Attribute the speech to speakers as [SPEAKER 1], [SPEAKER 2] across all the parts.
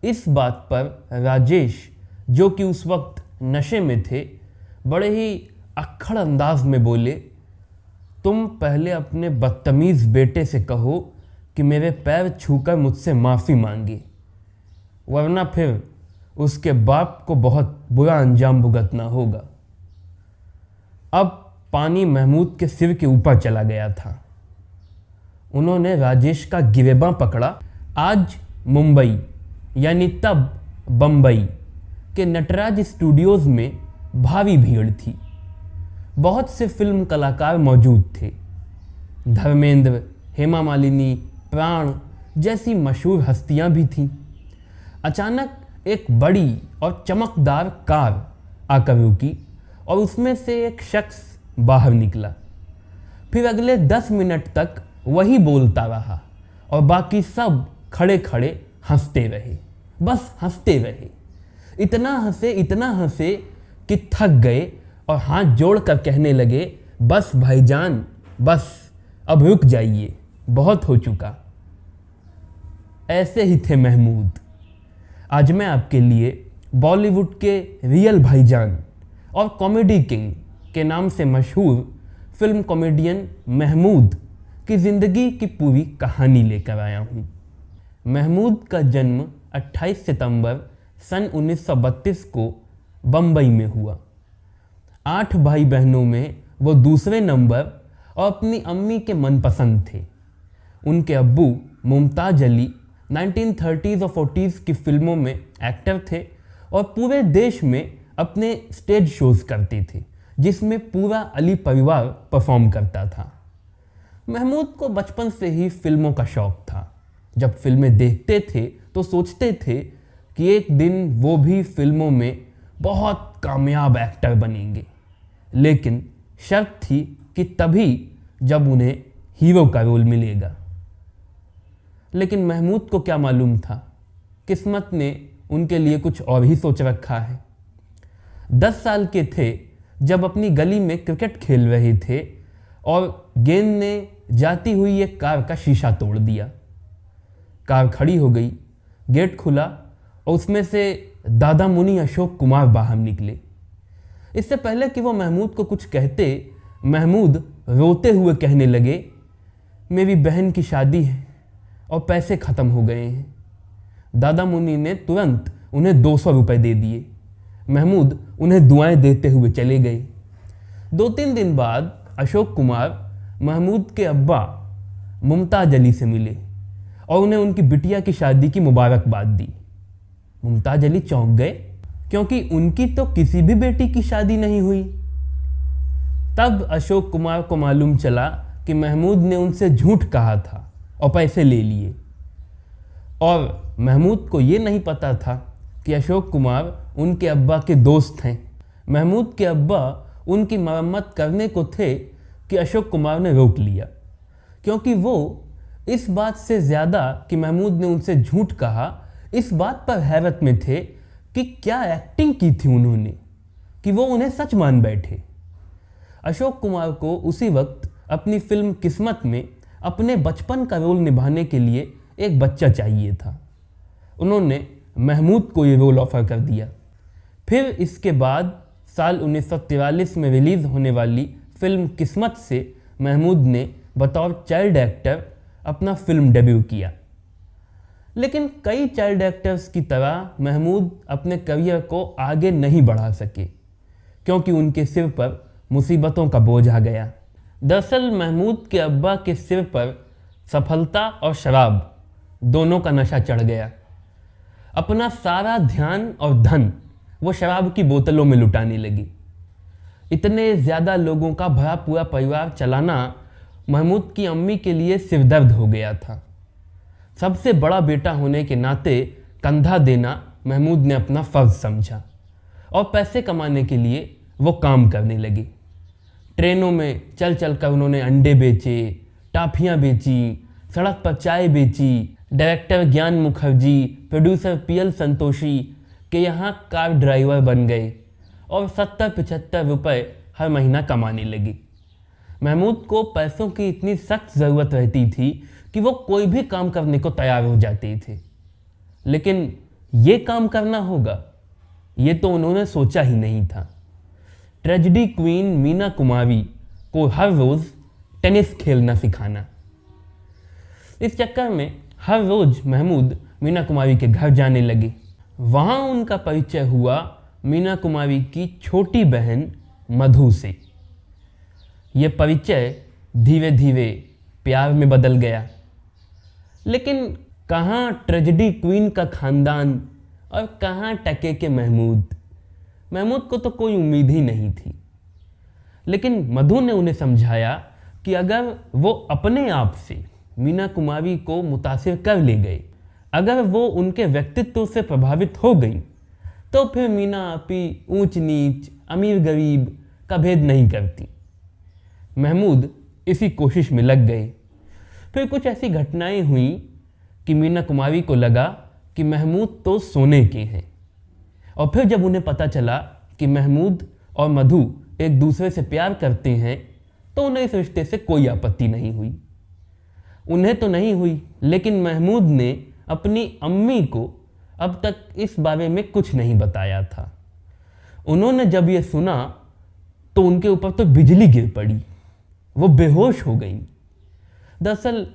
[SPEAKER 1] इस बात पर राजेश, जो कि उस वक्त नशे में थे, बड़े ही अक्खड़ अंदाज में बोले, तुम पहले अपने बदतमीज़ बेटे से कहो कि मेरे पैर छूकर मुझसे माफ़ी मांगे, वरना फिर उसके बाप को बहुत बुरा अंजाम भुगतना होगा। अब पानी महमूद के सिर के ऊपर चला गया था। उन्होंने राजेश का गिरेबां पकड़ा। आज मुंबई यानी तब बम्बई के नटराज स्टूडियोज़ में भारी भीड़ थी। बहुत से फिल्म कलाकार मौजूद थे। धर्मेंद्र, हेमा मालिनी, प्राण जैसी मशहूर हस्तियां भी थीं। अचानक एक बड़ी और चमकदार कार आकर रुकी और उसमें से एक शख्स बाहर निकला। फिर अगले 10 मिनट तक वही बोलता रहा और बाकी सब खड़े खड़े हंसते रहे, बस हंसते रहे। इतना हंसे कि थक गए और हाथ जोड़कर कहने लगे, बस भाईजान, बस अब रुक जाइए, बहुत हो चुका। ऐसे ही थे महमूद। आज मैं आपके लिए बॉलीवुड के रियल भाईजान और कॉमेडी किंग के नाम से मशहूर फिल्म कॉमेडियन महमूद की ज़िंदगी की पूरी कहानी लेकर आया हूँ। महमूद का जन्म 28 सितंबर सन 1932 को बम्बई में हुआ। 8 भाई बहनों में वो दूसरे नंबर और अपनी अम्मी के मनपसंद थे। उनके अब्बू मुमताज़ अली 1930s और 40s की फिल्मों में एक्टर थे और पूरे देश में अपने स्टेज शोज करते थे, जिसमें पूरा अली परिवार परफॉर्म करता था। महमूद को बचपन से ही फिल्मों का शौक था। जब फिल्में देखते थे तो सोचते थे कि एक दिन वो भी फिल्मों में बहुत कामयाब एक्टर बनेंगे, लेकिन शर्त थी कि तभी जब उन्हें हीरो का रोल मिलेगा। लेकिन महमूद को क्या मालूम था, किस्मत ने उनके लिए कुछ और ही सोच रखा है। 10 साल के थे जब अपनी गली में क्रिकेट खेल रहे थे और गेंद ने जाती हुई एक कार का शीशा तोड़ दिया। कार खड़ी हो गई, गेट खुला और उसमें से दादा मुनि अशोक कुमार बाहर निकले। इससे पहले कि वो महमूद को कुछ कहते, महमूद रोते हुए कहने लगे, मेरी बहन की शादी है और पैसे ख़त्म हो गए हैं। दादा मुनि ने तुरंत उन्हें 200 रुपये दे दिए। महमूद उन्हें दुआएं देते हुए चले गए। 2-3 दिन बाद अशोक कुमार महमूद के अब्बा मुमताज़ अली से मिले और उन्हें उनकी बिटिया की शादी की मुबारकबाद दी। मुमताज़ अली चौंक गए, क्योंकि उनकी तो किसी भी बेटी की शादी नहीं हुई। तब अशोक कुमार को मालूम चला कि महमूद ने उनसे झूठ कहा था और पैसे ले लिए। और महमूद को ये नहीं पता था कि अशोक कुमार उनके अब्बा के दोस्त हैं। महमूद के अब्बा उनकी मरम्मत करने को थे कि अशोक कुमार ने रोक लिया, क्योंकि वो इस बात से ज़्यादा कि महमूद ने उनसे झूठ कहा, इस बात पर हैरत में थे कि क्या एक्टिंग की थी उन्होंने कि वो उन्हें सच मान बैठे। अशोक कुमार को उसी वक्त अपनी फिल्म किस्मत में अपने बचपन का रोल निभाने के लिए एक बच्चा चाहिए था। उन्होंने महमूद को ये रोल ऑफर कर दिया। फिर इसके बाद साल 1943 में रिलीज़ होने वाली फिल्म किस्मत से महमूद ने बतौर चाइल्ड एक्टर अपना फिल्म डेब्यू किया। लेकिन कई चाइल्ड एक्टर्स की तरह महमूद अपने करियर को आगे नहीं बढ़ा सके, क्योंकि उनके सिर पर मुसीबतों का बोझ आ गया। दरअसल महमूद के अब्बा के सिर पर सफलता और शराब दोनों का नशा चढ़ गया। अपना सारा ध्यान और धन वो शराब की बोतलों में लुटाने लगी। इतने ज़्यादा लोगों का भरा पूरा परिवार चलाना महमूद की अम्मी के लिए सिरदर्द हो गया था। सबसे बड़ा बेटा होने के नाते कंधा देना महमूद ने अपना फ़र्ज समझा और पैसे कमाने के लिए वो काम करने लगे। ट्रेनों में चल चल कर उन्होंने अंडे बेचे, टाफियाँ बेची, सड़क पर चाय बेची। डायरेक्टर ज्ञान मुखर्जी, प्रोड्यूसर पीएल संतोषी के यहाँ कार ड्राइवर बन गए और 70-75 रुपये हर महीना कमाने लगे। महमूद को पैसों की इतनी सख्त ज़रूरत रहती थी कि वो कोई भी काम करने को तैयार हो जाते थे। लेकिन ये काम करना होगा, ये तो उन्होंने सोचा ही नहीं था। ट्रेजेडी क्वीन मीना कुमारी को हर रोज़ टेनिस खेलना सिखाना। इस चक्कर में हर रोज़ महमूद मीना कुमारी के घर जाने लगे। वहाँ उनका परिचय हुआ मीना कुमारी की छोटी बहन मधु से। ये परिचय धीरे धीरे प्यार में बदल गया। लेकिन कहाँ ट्रेजेडी क्वीन का खानदान और कहाँ टके के महमूद। महमूद को तो कोई उम्मीद ही नहीं थी। लेकिन मधु ने उन्हें समझाया कि अगर वो अपने आप से मीना कुमारी को मुतासिर कर ले गए, अगर वो उनके व्यक्तित्व से प्रभावित हो गई, तो फिर मीना आपी ऊंच नीच अमीर गरीब का भेद नहीं करती। महमूद इसी कोशिश में लग गए। फिर कुछ ऐसी घटनाएं हुई कि मीना कुमारी को लगा कि महमूद तो सोने के हैं। और फिर जब उन्हें पता चला कि महमूद और मधु एक दूसरे से प्यार करते हैं, तो उन्हें इस रिश्ते से कोई आपत्ति नहीं हुई। उन्हें तो नहीं हुई, लेकिन महमूद ने अपनी अम्मी को अब तक इस बारे में कुछ नहीं बताया था। उन्होंने जब ये सुना तो उनके ऊपर तो बिजली गिर पड़ी, वो बेहोश हो गई। दरअसल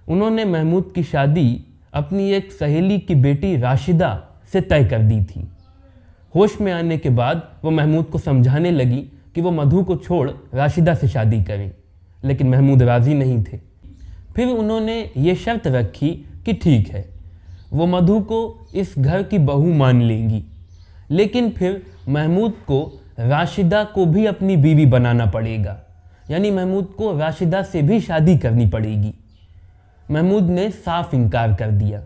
[SPEAKER 1] उन्होंने महमूद की शादी अपनी एक सहेली की बेटी राशिदा से तय कर दी थी। होश में आने के बाद वो महमूद को समझाने लगी कि वो मधु को छोड़ राशिदा से शादी करें, लेकिन महमूद राज़ी नहीं थे। फिर उन्होंने ये शर्त रखी कि ठीक है, वो मधु को इस घर की बहू मान लेंगी, लेकिन फिर महमूद को राशिदा को भी अपनी बीवी बनाना पड़ेगा, यानी महमूद को राशिदा से भी शादी करनी पड़ेगी। महमूद ने साफ इनकार कर दिया।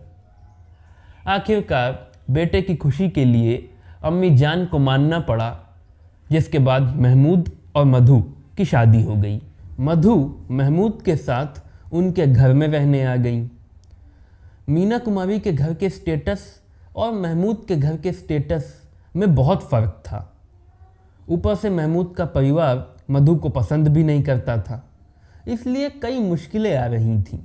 [SPEAKER 1] आखिरकार बेटे की खुशी के लिए अम्मी जान को मानना पड़ा, जिसके बाद महमूद और मधु की शादी हो गई। मधु महमूद के साथ उनके घर में रहने आ गई। मीना कुमारी के घर के स्टेटस और महमूद के घर के स्टेटस में बहुत फ़र्क था। ऊपर से महमूद का परिवार मधु को पसंद भी नहीं करता था, इसलिए कई मुश्किलें आ रही थीं।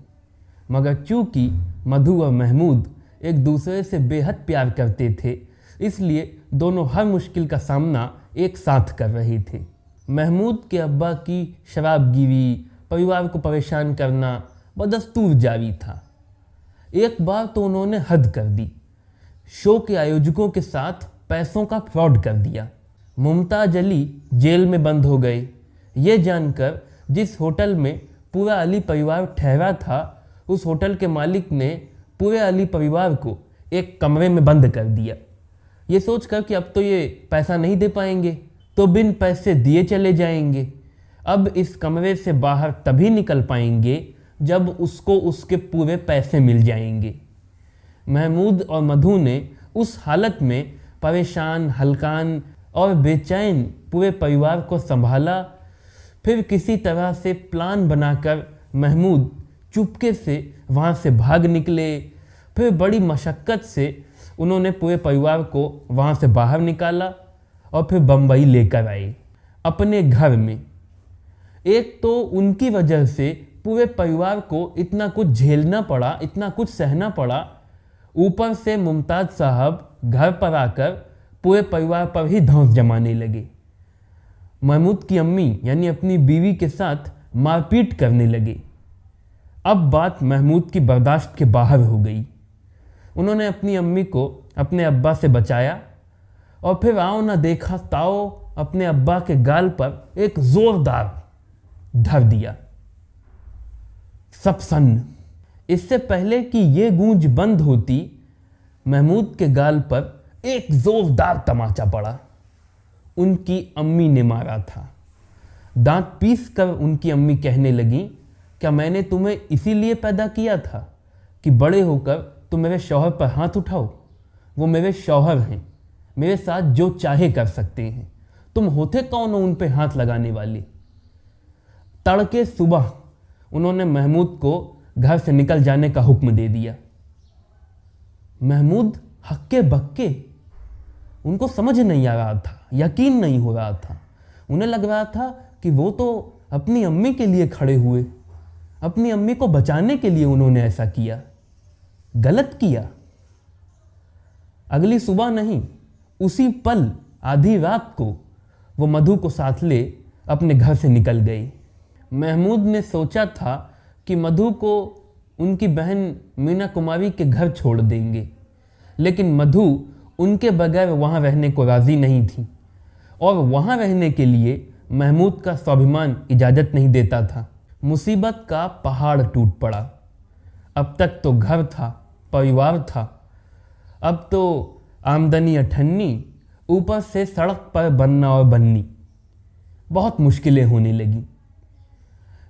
[SPEAKER 1] मगर चूँकि मधु और महमूद एक दूसरे से बेहद प्यार करते थे, इसलिए दोनों हर मुश्किल का सामना एक साथ कर रहे थे। महमूद के अब्बा की शराबगिरी, परिवार को परेशान करना बदस्तूर जारी था। एक बार तो उन्होंने हद कर दी, शो के आयोजकों के साथ पैसों का फ्रॉड कर दिया। मुमताज़ अली जेल में बंद हो गए। ये जानकर जिस होटल में पूरा अली परिवार ठहरा था, उस होटल के मालिक ने पूरे अली परिवार को एक कमरे में बंद कर दिया। ये सोचकर कि अब तो ये पैसा नहीं दे पाएंगे, तो बिन पैसे दिए चले जाएंगे। अब इस कमरे से बाहर तभी निकल पाएंगे जब उसको उसके पूरे पैसे मिल जाएंगे। महमूद और मधु ने उस हालत में परेशान, हलकान और बेचैन पूरे परिवार को संभाला। फिर किसी तरह से प्लान बनाकर महमूद चुपके से वहाँ से भाग निकले। फिर बड़ी मशक्क़त से उन्होंने पूरे परिवार को वहाँ से बाहर निकाला और फिर बम्बई लेकर आए अपने घर में। एक तो उनकी वजह से पूरे परिवार को इतना कुछ झेलना पड़ा, इतना कुछ सहना पड़ा, ऊपर से मुमताज़ साहब घर पर आकर पूरे परिवार पर ही धौंस जमाने लगे। महमूद की अम्मी यानी अपनी बीवी के साथ मारपीट करने लगे। अब बात महमूद की बर्दाश्त के बाहर हो गई। उन्होंने अपनी अम्मी को अपने अब्बा से बचाया और फिर आओ ना देखा ताओ अपने अब्बा के गाल पर एक जोरदार धर दिया। सब सन्न। इससे पहले कि ये गूंज बंद होती, महमूद के गाल पर एक जोरदार तमाचा पड़ा। उनकी अम्मी ने मारा था। दांत पीस कर उनकी अम्मी कहने लगी, क्या मैंने तुम्हें इसीलिए पैदा किया था कि बड़े होकर तुम मेरे शौहर पर हाथ उठाओ? वो मेरे शौहर हैं, मेरे साथ जो चाहे कर सकते हैं। तुम होते कौन हो उन पे हाथ लगाने वाले? तड़के सुबह उन्होंने महमूद को घर से निकल जाने का हुक्म दे दिया। महमूद हक्के बक्के, उनको समझ नहीं आ रहा था, यकीन नहीं हो रहा था। उन्हें लग रहा था कि वो तो अपनी अम्मी के लिए खड़े हुए, अपनी अम्मी को बचाने के लिए उन्होंने ऐसा किया। गलत किया। अगली सुबह नहीं, उसी पल आधी रात को वो मधु को साथ ले अपने घर से निकल गई। महमूद ने सोचा था कि मधु को उनकी बहन मीना कुमारी के घर छोड़ देंगे, लेकिन मधु उनके बगैर वहाँ रहने को राज़ी नहीं थी और वहाँ रहने के लिए महमूद का स्वाभिमान इजाज़त नहीं देता था। मुसीबत का पहाड़ टूट पड़ा। अब तक तो घर था, परिवार था, अब तो आमदनी अठन्नी, ऊपर से सड़क पर बनना और बननी। बहुत मुश्किलें होने लगी।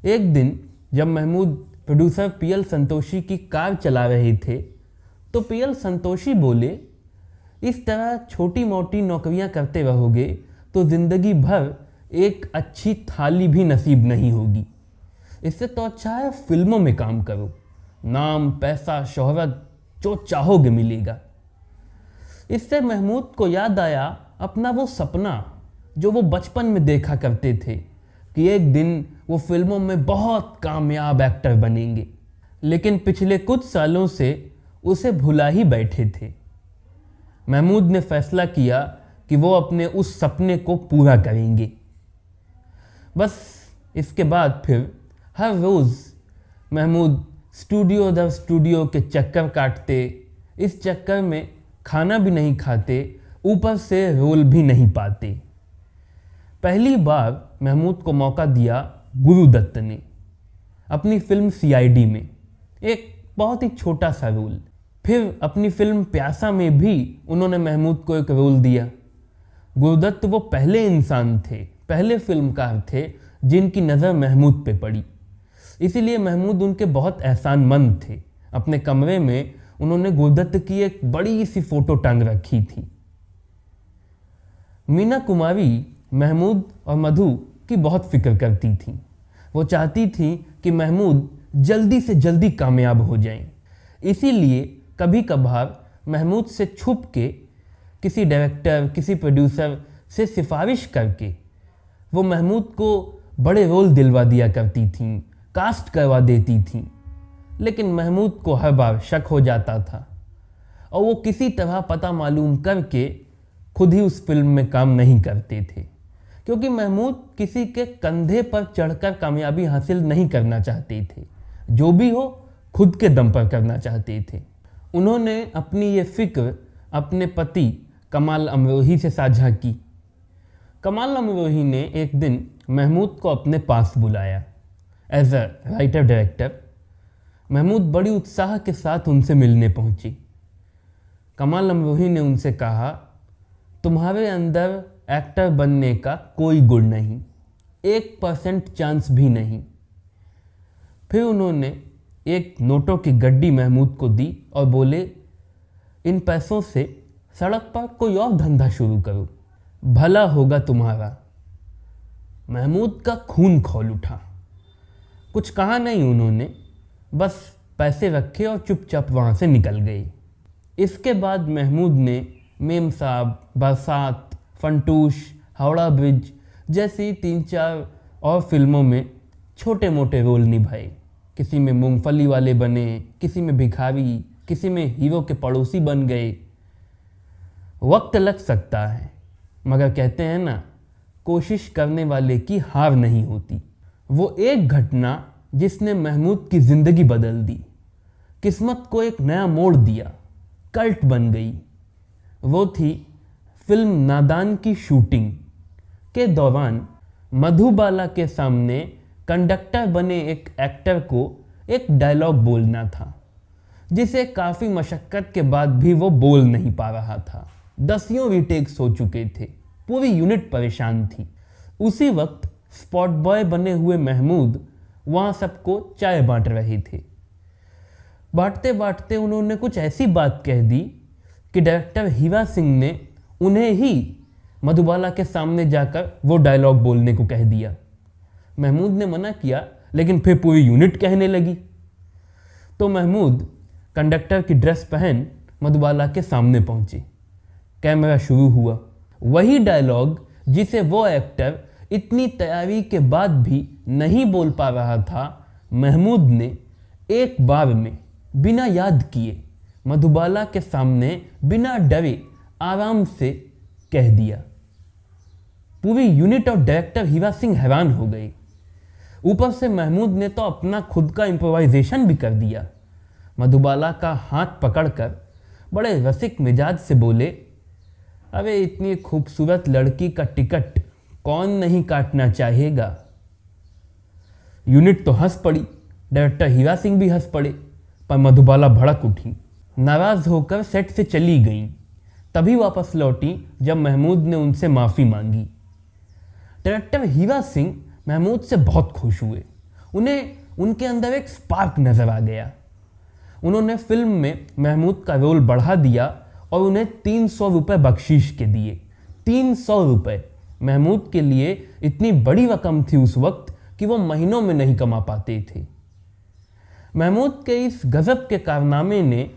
[SPEAKER 1] एक दिन जब महमूद प्रोड्यूसर पीएल संतोषी की कार चला रहे थे तो पीएल संतोषी बोले, इस तरह छोटी मोटी नौकरियां करते रहोगे तो ज़िंदगी भर एक अच्छी थाली भी नसीब नहीं होगी। इससे तो अच्छा है फिल्मों में काम करो, नाम, पैसा, शोहरत जो चाहोगे मिलेगा। इससे महमूद को याद आया अपना वो सपना जो वो बचपन में देखा करते थे कि एक दिन वो फिल्मों में बहुत कामयाब एक्टर बनेंगे, लेकिन पिछले कुछ सालों से उसे भुला ही बैठे थे। महमूद ने फैसला किया कि वो अपने उस सपने को पूरा करेंगे। बस इसके बाद फिर हर रोज़ महमूद स्टूडियो दर स्टूडियो के चक्कर काटते, इस चक्कर में खाना भी नहीं खाते, ऊपर से रोल भी नहीं पाते। पहली बार महमूद को मौका दिया गुरुदत्त ने अपनी फिल्म सीआईडी में, एक बहुत ही छोटा सा रोल। फिर अपनी फिल्म प्यासा में भी उन्होंने महमूद को एक रोल दिया। गुरुदत्त वो पहले इंसान थे, पहले फिल्मकार थे जिनकी नज़र महमूद पे पड़ी। इसीलिए महमूद उनके बहुत एहसानमंद थे। अपने कमरे में उन्होंने गुरुदत्त की एक बड़ी सी फोटो टांग रखी थी। मीना कुमारी महमूद और मधु की बहुत फिक्र करती थी। वो चाहती थी कि महमूद जल्दी से जल्दी कामयाब हो जाएं। इसीलिए कभी कभार महमूद से छुप के किसी डायरेक्टर, किसी प्रोड्यूसर से सिफारिश करके वो महमूद को बड़े रोल दिलवा दिया करती थीं, कास्ट करवा देती थीं। लेकिन महमूद को हर बार शक हो जाता था और वो किसी तरह पता मालूम करके खुद ही उस फिल्म में काम नहीं करते थे, क्योंकि महमूद किसी के कंधे पर चढ़कर कामयाबी हासिल नहीं करना चाहते थे। जो भी हो खुद के दम पर करना चाहते थे। उन्होंने अपनी ये फिक्र अपने पति कमाल अमरोही से साझा की। कमाल अमरोही ने एक दिन महमूद को अपने पास बुलाया as a writer director. Mehmood बड़ी उत्साह के साथ उनसे मिलने पहुंची। कमाल अमरोही ने उनसे कहा, तुम्हारे अंदर एक्टर बनने का कोई गुण नहीं, 1% चांस भी नहीं। फिर उन्होंने एक नोटों की गड्डी महमूद को दी और बोले, इन पैसों से सड़क पर कोई और धंधा शुरू करो, भला होगा तुम्हारा। महमूद का खून खौल उठा। कुछ कहा नहीं उन्होंने, बस पैसे रखे और चुपचाप वहाँ से निकल गए। इसके बाद महमूद ने मेम साहब, बरसात, फंटूश, हावड़ा ब्रिज जैसी 3-4 और फिल्मों में छोटे मोटे रोल निभाए। किसी में मूंगफली वाले बने, किसी में भिखारी, किसी में हीरो के पड़ोसी बन गए। वक्त लग सकता है, मगर कहते हैं ना, कोशिश करने वाले की हार नहीं होती। वो एक घटना जिसने महमूद की ज़िंदगी बदल दी, किस्मत को एक नया मोड़ दिया, कल्ट बन गई। वो थी फिल्म नादान की शूटिंग के दौरान मधुबाला के सामने कंडक्टर बने एक एक्टर को एक डायलॉग बोलना था, जिसे काफ़ी मशक्क़त के बाद भी वो बोल नहीं पा रहा था। 10 रीटेक्स हो चुके थे, पूरी यूनिट परेशान थी। उसी वक्त स्पॉट बॉय बने हुए महमूद वहाँ सबको चाय बांट रहे थे। बांटते बांटते उन्होंने कुछ ऐसी बात कह दी कि डायरेक्टर हीरा सिंह ने उन्हें ही मधुबाला के सामने जाकर वो डायलॉग बोलने को कह दिया। महमूद ने मना किया, लेकिन फिर पूरी यूनिट कहने लगी। तो महमूद कंडक्टर की ड्रेस पहन मधुबाला के सामने पहुंचे। कैमरा शुरू हुआ। वही डायलॉग जिसे वो एक्टर इतनी तैयारी के बाद भी नहीं बोल पा रहा था, महमूद ने एक बार में बिना याद किए मधुबाला के सामने बिना डरे आराम से कह दिया। पूरी यूनिट और डायरेक्टर हीरा सिंह हैरान हो गए। ऊपर से महमूद ने तो अपना खुद का इम्प्रोवाइजेशन भी कर दिया। मधुबाला का हाथ पकड़कर बड़े रसिक मिजाज से बोले, अरे इतनी खूबसूरत लड़की का टिकट कौन नहीं काटना चाहेगा। यूनिट तो हंस पड़ी, डायरेक्टर हीरा सिंह भी हंस पड़े, पर मधुबाला भड़क उठी, नाराज होकर सेट से चली गईं। तभी वापस लौटी जब महमूद ने उनसे माफ़ी मांगी। डायरेक्टर हीरा सिंह महमूद से बहुत खुश हुए। उन्हें उनके अंदर एक स्पार्क नज़र आ गया। उन्होंने फिल्म में महमूद का रोल बढ़ा दिया और उन्हें 300 रुपये बख्शीश के दिए। 300 रुपये महमूद के लिए इतनी बड़ी रकम थी उस वक्त कि वो महीनों में नहीं कमा पाते थे। महमूद के इस गजब के कारनामे ने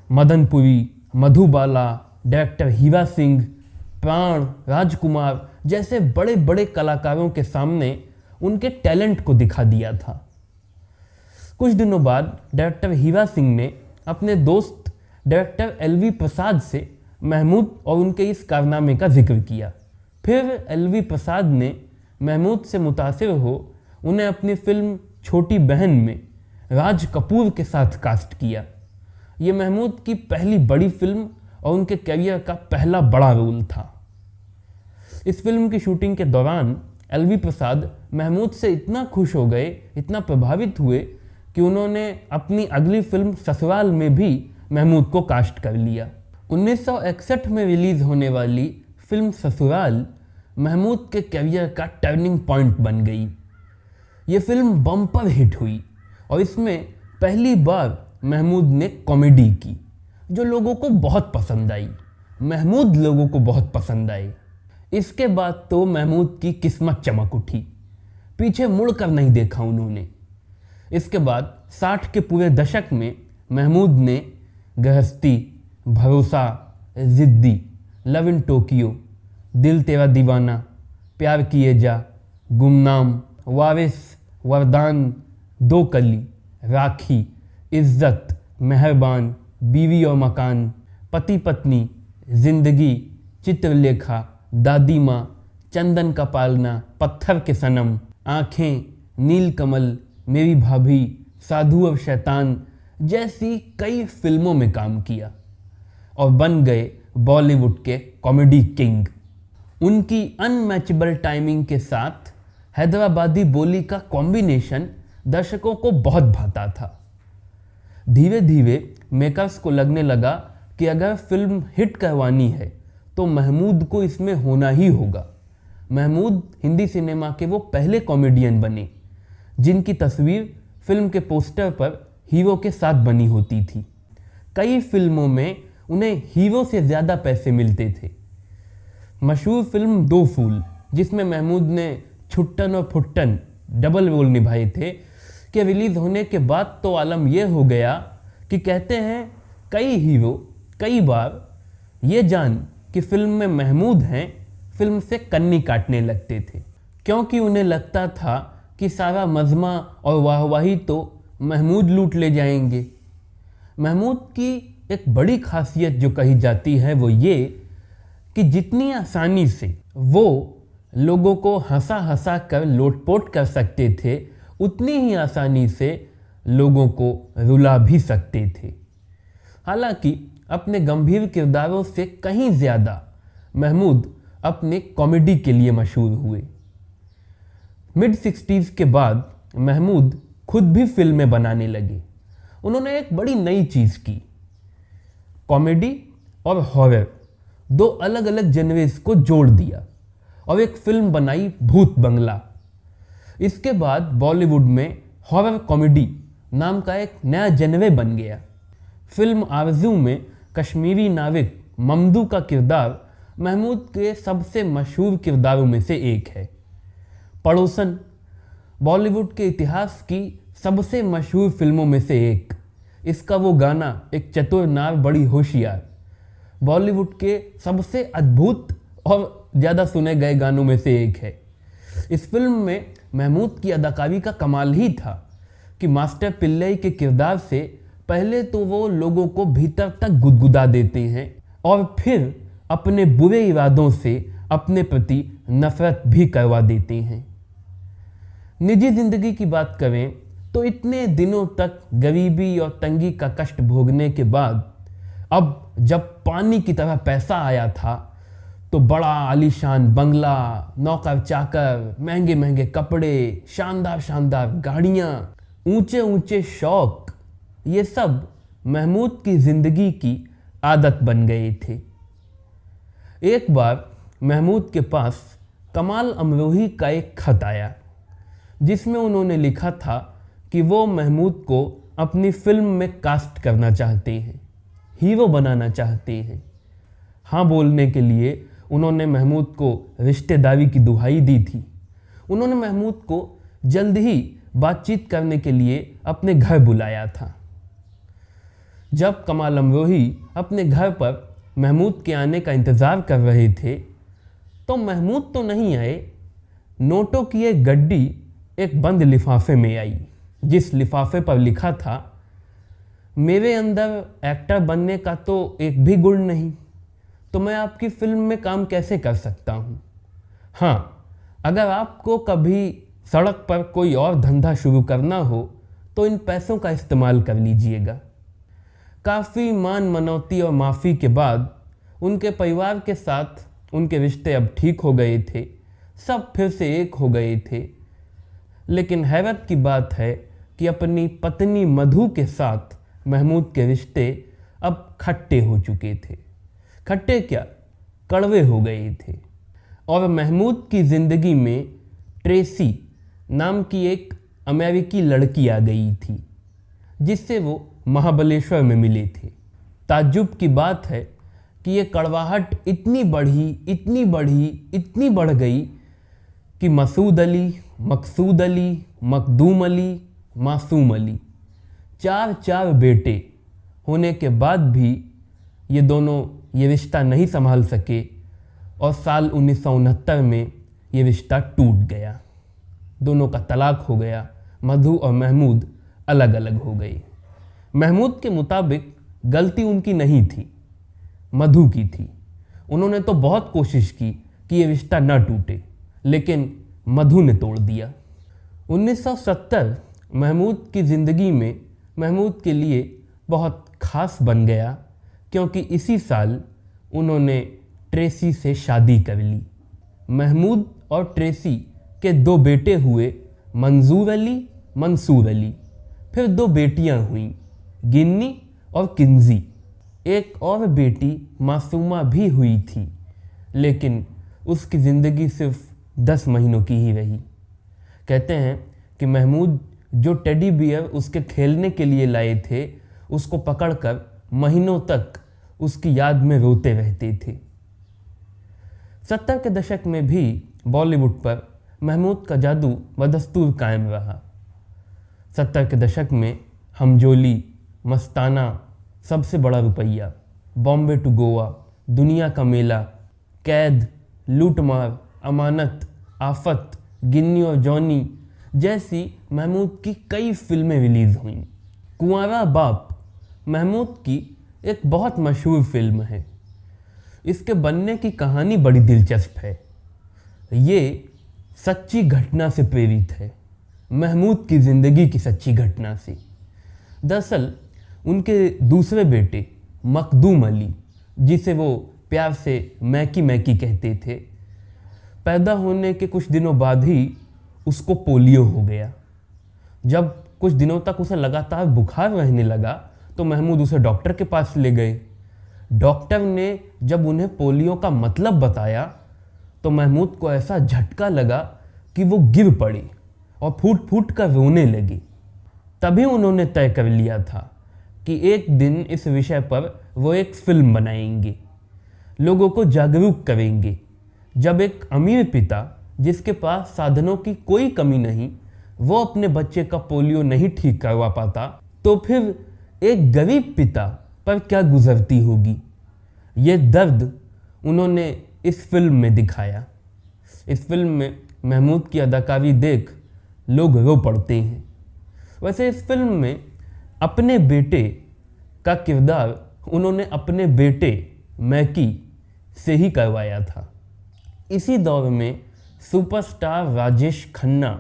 [SPEAKER 1] मदनपुरी, मधुबाला, डायरेक्टर हीरा सिंह, प्राण, राजकुमार जैसे बड़े बड़े कलाकारों के सामने उनके टैलेंट को दिखा दिया था। कुछ दिनों बाद डायरेक्टर हीरा सिंह ने अपने दोस्त डायरेक्टर एलवी प्रसाद से महमूद और उनके इस कारनामे का जिक्र किया। फिर एलवी प्रसाद ने महमूद से मुतासिर हो उन्हें अपनी फिल्म छोटी बहन में राज कपूर के साथ कास्ट किया। ये महमूद की पहली बड़ी फिल्म और उनके करियर का पहला बड़ा रोल था। इस फिल्म की शूटिंग के दौरान एलवी प्रसाद महमूद से इतना खुश हो गए, इतना प्रभावित हुए कि उन्होंने अपनी अगली फिल्म ससुराल में भी महमूद को कास्ट कर लिया। 1961 में रिलीज़ होने वाली फिल्म ससुराल महमूद के करियर का टर्निंग पॉइंट बन गई। ये फिल्म बम्पर हिट हुई और इसमें पहली बार महमूद ने कॉमेडी की जो लोगों को बहुत पसंद आई। महमूद लोगों को बहुत पसंद आए। इसके बाद तो महमूद की किस्मत चमक उठी, पीछे मुड़कर नहीं देखा उन्होंने। इसके बाद 60 के पूरे दशक में महमूद ने गृहस्थी, भरोसा, जिद्दी, लव इन टोक्यो, दिल तेरा दीवाना, प्यार किए जा, गुमनाम, वारिस, वरदान, दो कली, राखी, इज्जत, मेहरबान, बीवी और मकान, पति पत्नी, जिंदगी, चित्रलेखा, दादी माँ, चंदन का पालना, पत्थर के सनम, आँखें, नीलकमल, मेरी भाभी, साधु और शैतान जैसी कई फिल्मों में काम किया और बन गए बॉलीवुड के कॉमेडी किंग। उनकी अनमैचेबल टाइमिंग के साथ हैदराबादी बोली का कॉम्बिनेशन दर्शकों को बहुत भाता था। धीरे धीरे मेकर्स को लगने लगा कि अगर फिल्म हिट करवानी है तो महमूद को इसमें होना ही होगा। महमूद हिंदी सिनेमा के वो पहले कॉमेडियन बने जिनकी तस्वीर फिल्म के पोस्टर पर हीरो के साथ बनी होती थी। कई फिल्मों में उन्हें हीरो से ज़्यादा पैसे मिलते थे। मशहूर फिल्म दो फूल, जिसमें महमूद ने छुट्टन और फुट्टन डबल रोल निभाए थे, के रिलीज़ होने के बाद तो आलम यह हो गया कि कहते हैं कई हीरो कई बार ये जान कि फिल्म में महमूद हैं फिल्म से कन्नी काटने लगते थे, क्योंकि उन्हें लगता था कि सारा मजमा और वाहवाही तो महमूद लूट ले जाएंगे। महमूद की एक बड़ी खासियत जो कही जाती है वो ये कि जितनी आसानी से वो लोगों को हंसा हंसा कर लोटपोट कर सकते थे, उतनी ही आसानी से लोगों को रुला भी सकते थे। हालांकि अपने गंभीर किरदारों से कहीं ज़्यादा महमूद अपने कॉमेडी के लिए मशहूर हुए। मिड 60s के बाद महमूद खुद भी फिल्में बनाने लगे। उन्होंने एक बड़ी नई चीज़ की, कॉमेडी और हॉरर दो अलग अलग जेनरेस को जोड़ दिया और एक फिल्म बनाई भूत बंगला। इसके बाद बॉलीवुड में हॉरर कॉमेडी नाम का एक नया जेनरे बन गया। फिल्म आरज़ू में कश्मीरी नाविक ममदू का किरदार महमूद के सबसे मशहूर किरदारों में से एक है। पड़ोसन बॉलीवुड के इतिहास की सबसे मशहूर फिल्मों में से एक। इसका वो गाना एक चतुर नार बड़ी होशियार बॉलीवुड के सबसे अद्भुत और ज़्यादा सुने गए गानों में से एक है। इस फिल्म में महमूद की अदाकारी का कमाल ही था कि मास्टर पिल्लई के किरदार से पहले तो वो लोगों को भीतर तक गुदगुदा देते हैं और फिर अपने बुरे इरादों से अपने प्रति नफरत भी करवा देते हैं। निजी जिंदगी की बात करें तो इतने दिनों तक गरीबी और तंगी का कष्ट भोगने के बाद अब जब पानी की तरह पैसा आया था तो बड़ा आलीशान बंगला, नौकर चाकर, महंगे महंगे कपड़े, शानदार शानदार गाड़ियाँ, ऊंचे ऊंचे शौक, ये सब महमूद की ज़िंदगी की आदत बन गए थे। एक बार महमूद के पास कमाल अमरोही का एक खत आया जिसमें उन्होंने लिखा था कि वो महमूद को अपनी फिल्म में कास्ट करना चाहते हैं, हीरो बनाना चाहते हैं। हाँ बोलने के लिए उन्होंने महमूद को रिश्तेदारी की दुहाई दी थी। उन्होंने महमूद को जल्द ही बातचीत करने के लिए अपने घर बुलाया था। जब कमाल अमरोही अपने घर पर महमूद के आने का इंतज़ार कर रहे थे तो महमूद तो नहीं आए। नोटों की एक गड्डी एक बंद लिफाफे में आई जिस लिफाफे पर लिखा था, मेरे अंदर एक्टर बनने का तो एक भी गुण नहीं, तो मैं आपकी फिल्म में काम कैसे कर सकता हूँ। हाँ, अगर आपको कभी सड़क पर कोई और धंधा शुरू करना हो तो इन पैसों का इस्तेमाल कर लीजिएगा। काफ़ी मान मनौती और माफ़ी के बाद उनके परिवार के साथ उनके रिश्ते अब ठीक हो गए थे, सब फिर से एक हो गए थे। लेकिन हैरत की बात है कि अपनी पत्नी मधु के साथ महमूद के रिश्ते अब खट्टे हो चुके थे। खट्टे क्या, कड़वे हो गए थे। और महमूद की ज़िंदगी में ट्रेसी नाम की एक अमेरिकी लड़की आ गई थी जिससे वो महाबलेश्वर में मिले थे। ताज्जुब की बात है कि ये कड़वाहट इतनी बढ़ गई कि मसूद अली, मकसूद अली, मखदूम अली, मासूम अली, चार बेटे होने के बाद भी ये दोनों ये रिश्ता नहीं संभाल सके और साल 1969 में ये रिश्ता टूट गया। दोनों का तलाक हो गया। मधु और महमूद अलग अलग हो गए। महमूद के मुताबिक गलती उनकी नहीं थी, मधु की थी। उन्होंने तो बहुत कोशिश की कि ये रिश्ता न टूटे, लेकिन मधु ने तोड़ दिया। 1970 महमूद की ज़िंदगी में महमूद के लिए बहुत ख़ास बन गया क्योंकि इसी साल उन्होंने ट्रेसी से शादी कर ली। महमूद और ट्रेसी के 2 बेटे हुए, मंजूर अली, मंसूर अली। फिर 2 बेटियां हुईं, गिन्नी और किंजी। एक और बेटी मासूमा भी हुई थी, लेकिन उसकी ज़िंदगी सिर्फ 10 महीनों की ही रही। कहते हैं कि महमूद जो टेडी बियर उसके खेलने के लिए लाए थे उसको पकड़कर महीनों तक उसकी याद में रोते रहते थे। 70 के दशक में भी बॉलीवुड पर महमूद का जादू बदस्तूर कायम रहा। 70 के दशक में हमजोली, मस्ताना, सबसे बड़ा रुपया, बॉम्बे टू गोवा, दुनिया का मेला, कैद, लूटमार, अमानत, आफत, गिन्नी और जॉनी जैसी महमूद की कई फिल्में रिलीज़ हुईं। कुंवारा बाप महमूद की एक बहुत मशहूर फिल्म है। इसके बनने की कहानी बड़ी दिलचस्प है। ये सच्ची घटना से प्रेरित है, महमूद की ज़िंदगी की सच्ची घटना से। दरअसल उनके दूसरे बेटे मखदूम अली, जिसे वो प्यार से मैकी मैकी कहते थे, पैदा होने के कुछ दिनों बाद ही उसको पोलियो हो गया। जब कुछ दिनों तक उसे लगातार बुखार रहने लगा तो महमूद उसे डॉक्टर के पास ले गए। डॉक्टर ने जब उन्हें पोलियो का मतलब बताया तो महमूद को ऐसा झटका लगा कि वो गिर पड़े और फूट फूट कर रोने लगे। तभी उन्होंने तय कर लिया था कि एक दिन इस विषय पर वो एक फिल्म बनाएंगे, लोगों को जागरूक करेंगे। जब एक अमीर पिता जिसके पास साधनों की कोई कमी नहीं, वो अपने बच्चे का पोलियो नहीं ठीक करवा पाता, तो फिर एक गरीब पिता पर क्या गुजरती होगी। ये दर्द उन्होंने इस फिल्म में दिखाया। इस फिल्म में महमूद की अदाकारी देख लोग रो पड़ते हैं। वैसे इस फिल्म में अपने बेटे का किरदार उन्होंने अपने बेटे मैकी से ही करवाया था। इसी दौर में सुपरस्टार राजेश खन्ना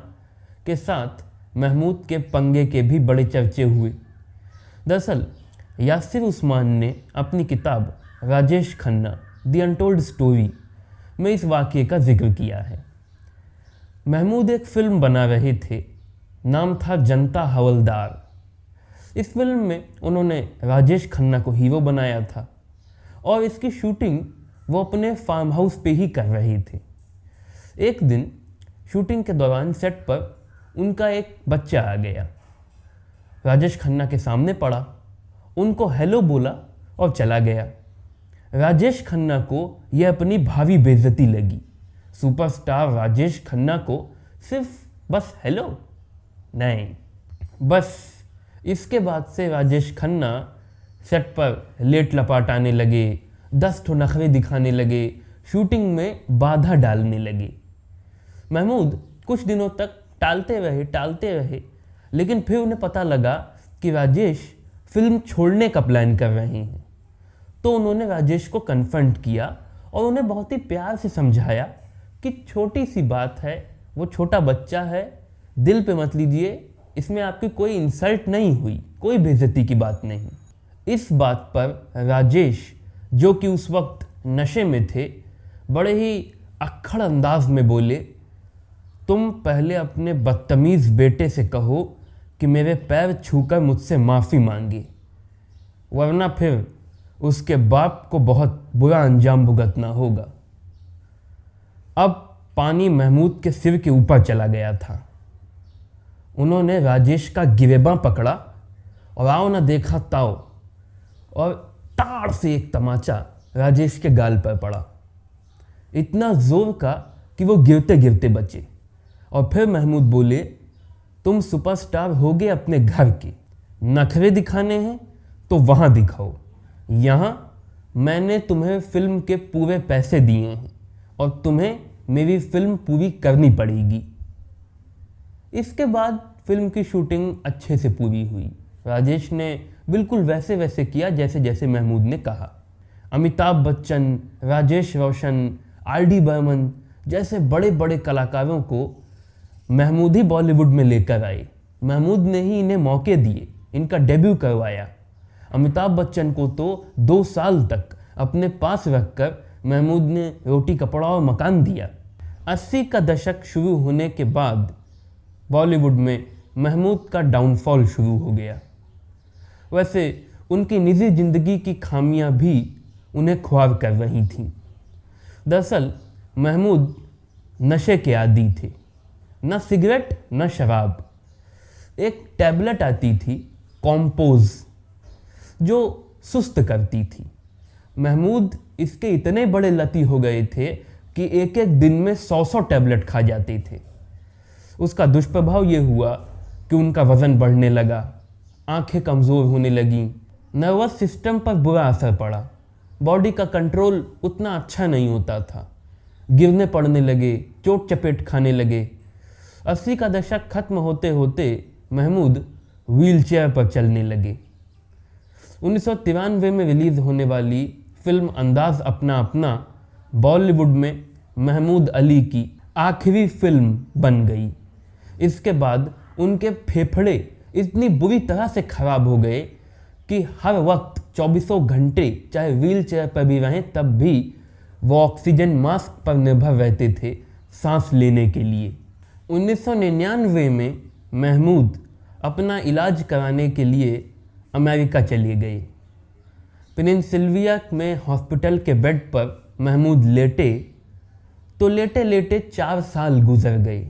[SPEAKER 1] के साथ महमूद के पंगे के भी बड़े चर्चे हुए। दरअसल यासिर उस्मान ने अपनी किताब Rajesh Khanna the untold story में इस वाक़ये का जिक्र किया है। महमूद एक फ़िल्म बना रहे थे, नाम था जनता हवलदार। इस फिल्म में उन्होंने राजेश खन्ना को हीरो बनाया था और इसकी शूटिंग वो अपने फार्म हाउस पे ही कर रहे थे। एक दिन शूटिंग के दौरान सेट पर उनका एक बच्चा आ गया, राजेश खन्ना के सामने पड़ा, उनको हेलो बोला और चला गया। राजेश खन्ना को यह अपनी भारी बेइज्जती लगी। सुपरस्टार राजेश खन्ना को सिर्फ बस हेलो नहीं। बस इसके बाद से राजेश खन्ना सेट पर लेट लपाट आने लगे, 10 ठो नखरे दिखाने लगे, शूटिंग में बाधा डालने लगे। महमूद कुछ दिनों तक टालते रहे, लेकिन फिर उन्हें पता लगा कि राजेश फिल्म छोड़ने का प्लान कर रहे हैं। तो उन्होंने राजेश को कन्फ्रंट किया और उन्हें बहुत ही प्यार से समझाया कि छोटी सी बात है, वो छोटा बच्चा है, दिल पे मत लीजिए, इसमें आपकी कोई इंसल्ट नहीं हुई, कोई बेइज्जती की बात नहीं। इस बात पर राजेश, जो कि उस वक्त नशे में थे, बड़े ही अक्खड़ अंदाज में बोले, तुम पहले अपने बदतमीज़ बेटे से कहो कि मेरे पैर छूकर मुझसे माफ़ी मांगे, वरना फिर उसके बाप को बहुत बुरा अंजाम भुगतना होगा। अब पानी महमूद के सिर के ऊपर चला गया था। उन्होंने राजेश का गिरेबां पकड़ा और आओ ना देखा ताओ, और ताड़ से एक तमाचा राजेश के गाल पर पड़ा, इतना जोर का कि वो गिरते गिरते बचे। और फिर महमूद बोले, तुम सुपरस्टार होगे अपने घर के, नखरे दिखाने हैं तो वहाँ दिखाओ, यहाँ मैंने तुम्हें फिल्म के पूरे पैसे दिए हैं और तुम्हें मेरी फिल्म पूरी करनी पड़ेगी। इसके बाद फिल्म की शूटिंग अच्छे से पूरी हुई। राजेश ने बिल्कुल वैसे किया जैसे जैसे महमूद ने कहा। अमिताभ बच्चन, राजेश रोशन, आर.डी. बर्मन जैसे बड़े बड़े कलाकारों को महमूद ही बॉलीवुड में लेकर आए। महमूद ने ही इन्हें मौके दिए, इनका डेब्यू करवाया। अमिताभ बच्चन को तो 2 साल तक अपने पास रखकर महमूद ने रोटी कपड़ा और मकान दिया। 80 का दशक शुरू होने के बाद बॉलीवुड में महमूद का डाउनफॉल शुरू हो गया। वैसे उनकी निजी ज़िंदगी की खामियां भी उन्हें ख्वार कर रही थीं। दरअसल महमूद नशे के आदी थे, न सिगरेट न शराब। एक टैबलेट आती थी कॉम्पोज, जो सुस्त करती थी। महमूद इसके इतने बड़े लती हो गए थे कि एक एक दिन में 100 टैबलेट खा जाते थे। उसका दुष्प्रभाव ये हुआ कि उनका वज़न बढ़ने लगा, आंखें कमज़ोर होने लगीं, नर्वस सिस्टम पर बुरा असर पड़ा, बॉडी का कंट्रोल उतना अच्छा नहीं होता था, गिरने पड़ने लगे, चोट चपेट खाने लगे। 80 का दशक खत्म होते होते महमूद व्हीलचेयर पर चलने लगे। 1993 में रिलीज़ होने वाली फिल्म अंदाज अपना अपना बॉलीवुड में महमूद अली की आखिरी फिल्म बन गई। इसके बाद उनके फेफड़े इतनी बुरी तरह से ख़राब हो गए कि हर वक्त 24 घंटे चाहे व्हील चेयर पर भी रहें तब भी वो ऑक्सीजन मास्क पर निर्भर रहते थे सांस लेने के लिए। 1999 में महमूद अपना इलाज कराने के लिए अमेरिका चले गए। पेनिनसिल्विया में हॉस्पिटल के बेड पर महमूद लेटे तो लेटे लेटे 4 साल गुजर गए,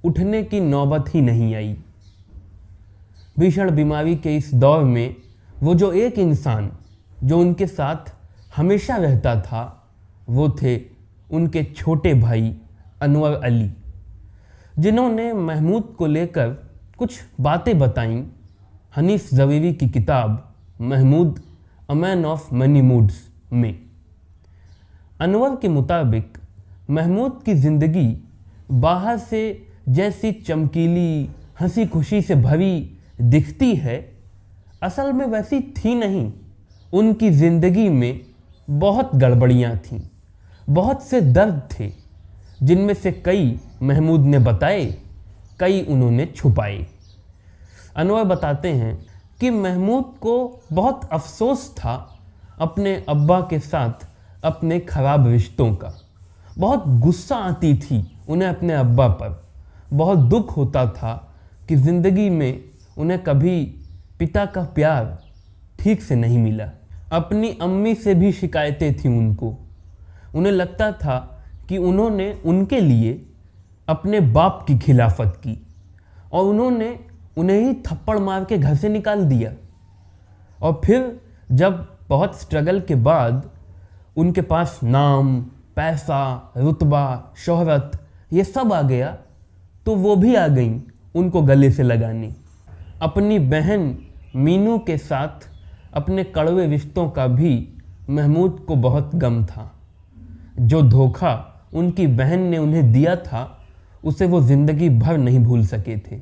[SPEAKER 1] उठने की नौबत ही नहीं आई। भीषण बीमारी के इस दौर में वो जो एक इंसान जो उनके साथ हमेशा रहता था, वो थे उनके छोटे भाई अनवर अली, जिन्होंने महमूद को लेकर कुछ बातें बताईं हनीफ ज़वीरी की किताब Mehmood a man of many moods में। अनवर के मुताबिक महमूद की ज़िंदगी बाहर से जैसी चमकीली, हंसी खुशी से भरी दिखती है, असल में वैसी थी नहीं। उनकी ज़िंदगी में बहुत गड़बड़ियाँ थीं, बहुत से दर्द थे, जिनमें से कई महमूद ने बताए, कई उन्होंने छुपाए। अनवर बताते हैं कि महमूद को बहुत अफसोस था अपने अब्बा के साथ अपने ख़राब रिश्तों का। बहुत गुस्सा आती थी उन्हें अपने अब्बा पर। बहुत दुख होता था कि ज़िंदगी में उन्हें कभी पिता का प्यार ठीक से नहीं मिला। अपनी अम्मी से भी शिकायतें थीं उनको। उन्हें लगता था कि उन्होंने उनके लिए अपने बाप की खिलाफत की और उन्होंने उन्हें ही थप्पड़ मार के घर से निकाल दिया। और फिर जब बहुत स्ट्रगल के बाद उनके पास नाम, पैसा, रुतबा, शोहरत ये सब आ गया, तो वो भी आ गईं उनको गले से लगाने। अपनी बहन मीनू के साथ अपने कड़वे रिश्तों का भी महमूद को बहुत गम था। जो धोखा उनकी बहन ने उन्हें दिया था, उसे वो ज़िंदगी भर नहीं भूल सके थे।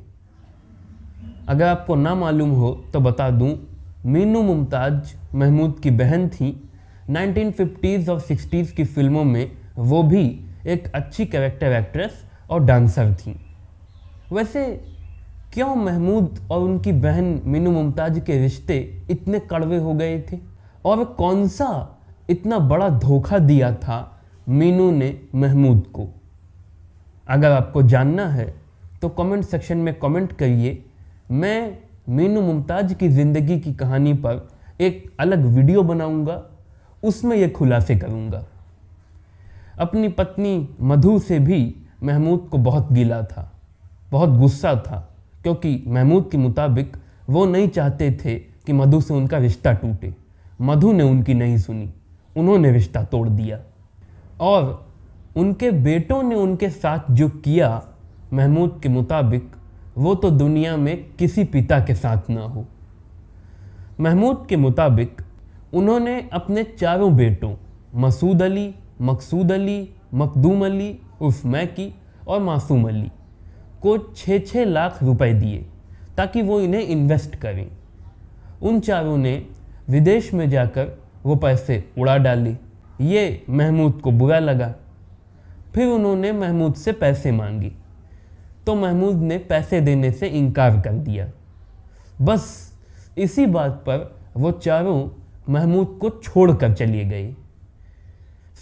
[SPEAKER 1] अगर आपको ना मालूम हो तो बता दूं, मीनू मुमताज़ महमूद की बहन थी। 1950s और 60s की फिल्मों में वो भी एक अच्छी कैरेक्टर एक्ट्रेस और डांसर थी। वैसे क्यों महमूद और उनकी बहन मीनू मुमताज़ के रिश्ते इतने कड़वे हो गए थे, और कौन सा इतना बड़ा धोखा दिया था मीनू ने महमूद को? अगर आपको जानना है तो कमेंट सेक्शन में कमेंट करिए। मैं मीनू मुमताज़ की ज़िंदगी की कहानी पर एक अलग वीडियो बनाऊंगा, उसमें यह खुलासे करूंगा। अपनी पत्नी मधु से भी महमूद को बहुत गिला था, बहुत गुस्सा था, क्योंकि महमूद के मुताबिक वो नहीं चाहते थे कि मधु से उनका रिश्ता टूटे। मधु ने उनकी नहीं सुनी, उन्होंने रिश्ता तोड़ दिया। और उनके बेटों ने उनके साथ जो किया, महमूद के मुताबिक वो तो दुनिया में किसी पिता के साथ ना हो। महमूद के मुताबिक उन्होंने अपने चारों बेटों मसूद अली, मकसूद अली, मखदूम अली उर्फ मैकी और मासूम अली को 6-6 लाख रुपए दिए ताकि वो इन्हें इन्वेस्ट करें। उन चारों ने विदेश में जाकर वो पैसे उड़ा डाले। ये महमूद को बुरा लगा। फिर उन्होंने महमूद से पैसे मांगे तो महमूद ने पैसे देने से इनकार कर दिया। बस इसी बात पर वो चारों महमूद को छोड़कर चले गए।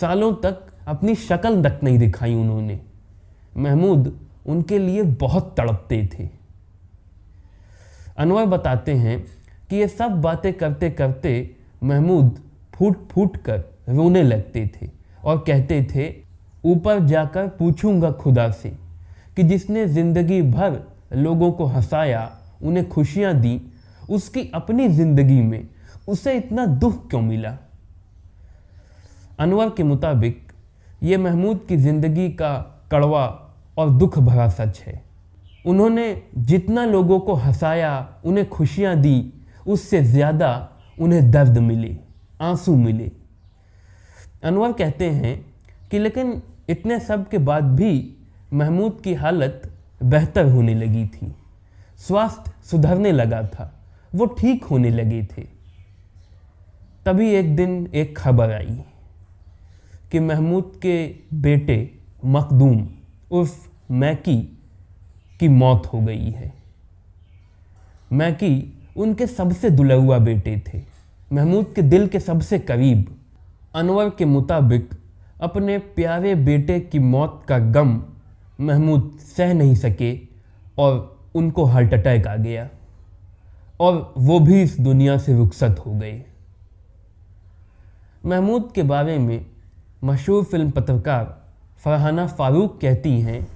[SPEAKER 1] सालों तक अपनी शक्ल तक नहीं दिखाई उन्होंने। महमूद उनके लिए बहुत तड़पते थे। अनवर बताते हैं कि ये सब बातें करते करते महमूद फूट फूट कर रोने लगते थे और कहते थे, ऊपर जाकर पूछूंगा खुदा से कि जिसने ज़िंदगी भर लोगों को हंसाया, उन्हें खुशियाँ दी, उसकी अपनी ज़िंदगी में उसे इतना दुख क्यों मिला। अनवर के मुताबिक ये महमूद की ज़िंदगी का कड़वा और दुख भरा सच है। उन्होंने जितना लोगों को हंसाया, उन्हें खुशियाँ दी, उससे ज़्यादा उन्हें दर्द मिले, आंसू मिले। अनवर कहते हैं कि लेकिन इतने सब के बाद भी महमूद की हालत बेहतर होने लगी थी। स्वास्थ्य सुधरने लगा था, वो ठीक होने लगे थे। तभी एक दिन एक खबर आई कि महमूद के बेटे मखदूम उर्फ मैकी की मौत हो गई है। मैकी उनके सबसे दुलहुआ बेटे थे, महमूद के दिल के सबसे करीब। अनवर के मुताबिक अपने प्यारे बेटे की मौत का गम महमूद सह नहीं सके और उनको हार्ट अटैक आ गया और वो भी इस दुनिया से रुखसत हो गए। महमूद के बारे में मशहूर फिल्म पत्रकार फरहाना फारूक कहती हैं,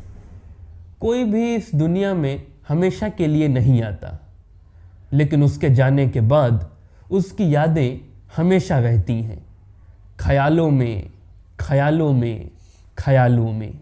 [SPEAKER 1] कोई भी इस दुनिया में हमेशा के लिए नहीं आता, लेकिन उसके जाने के बाद उसकी यादें हमेशा रहती हैं, ख्यालों में, ख्यालों में, ख्यालों में।